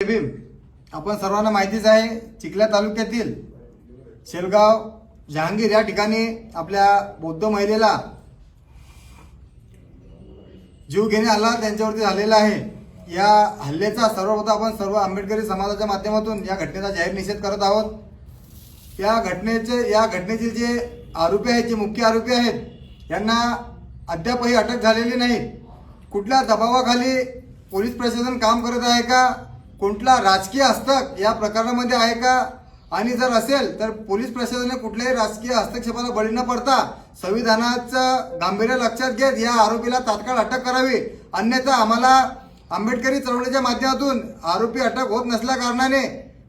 भीम. आपण सर्वांना माहितीच आहे, चिखल्या तालुक्यातील शेलगाव जहांगीर या ठिकाणी आपल्या बौद्ध महिलेला जीव घेणे आला त्यांच्यावरती झालेला आहे. या हल्ल्याचा सर्वप्रथम आपण सर्व आंबेडकरी समाजाच्या माध्यमातून या घटनेचा जाहीर निषेध करत आहोत. या घटनेचे जे आरोपी आहेत, जे मुख्य आरोपी आहेत, यांना अद्यापही अटक झालेली नाही. कुठल्या दबावाखाली पोलीस प्रशासन काम करत आहे का, कुठला राजकीय हस्तक या प्रकरणामध्ये आहे का, आणि जर असेल तर पोलीस प्रशासनाने कुठल्याही राजकीय हस्तक्षेपाला बळी न पडता संविधानाचं गांभीर्य लक्षात घेत या आरोपीला तात्काळ अटक करावी. अन्यथा आम्हाला आंबेडकरी चळवळीच्या माध्यमातून आरोपी अटक होत नसल्या कारणाने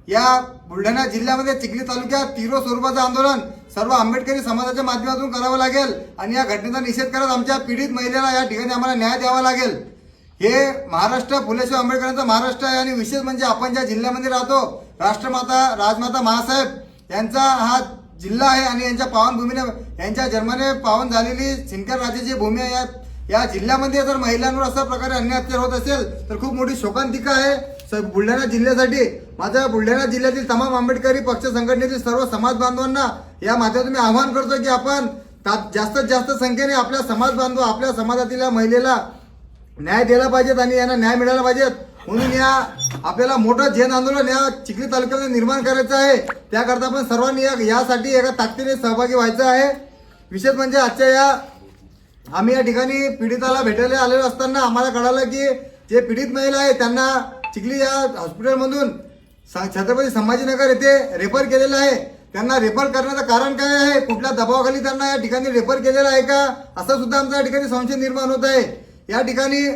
या बुलढाणा जिल्ह्यामध्ये चिखली तालुक्यात तीव्र स्वरूपाचं आंदोलन सर्व आंबेडकरी समाजाच्या माध्यमातून करावं लागेल. आणि या घटनेचा निषेध करत आमच्या पीडित महिलेला या ठिकाणी आम्हाला न्याय द्यावा लागेल. हे महाराष्ट्र फुलेशाह आंबेडकरांचा महाराष्ट्र आहे. आणि विशेष म्हणजे आपण ज्या जिल्ह्यामध्ये राहतो, राष्ट्रमाता राजमाता महासाहेब यांचा हा जिल्हा आहे. आणि यांच्या पावनभूमीने, यांच्या जन्माने पावन झालेली सिंदखेड राजाची भूमी आहे. या जिल्ह्यामध्ये जर महिलांवर अशा प्रकारे अन्याय अत्याचार होत असेल तर खूप मोठी शोकांतिका आहे बुलढाणा जिल्ह्यासाठी. माझ्या बुलढाणा जिल्ह्यातील तमाम आंबेडकरी पक्ष संघटनेतील सर्व समाज बांधवांना या माध्यमातून मी आवाहन करतो की आपण जास्तीत जास्त संख्येने आपल्या समाज बांधव, आपल्या समाजातील महिलेला न्याय दिला पाहिजेत आणि यांना न्याय मिळाला पाहिजेत. म्हणून या आपल्याला मोठं जन आंदोलन या चिखली तालुक्यामध्ये निर्माण करायचं आहे. त्याकरता आपण सर्वांनी यासाठी एका ताकदीने सहभागी व्हायचं आहे. विशेष म्हणजे आजच्या आम्ही या ठिकाणी पीडिताला भेटायला आलेलो असताना आम्हाला कळालं की जे पीडित महिला आहे त्यांना चिखली या हॉस्पिटलमधून छत्रपती संभाजीनगर येथे रेफर केलेलं आहे. त्यांना रेफर करण्याचं कारण काय आहे, कुठल्या दबावाखाली त्यांना या ठिकाणी रेफर केलेलं आहे का, असं सुद्धा आमच्या या ठिकाणी संशय निर्माण होत आहे. या ठिकाणी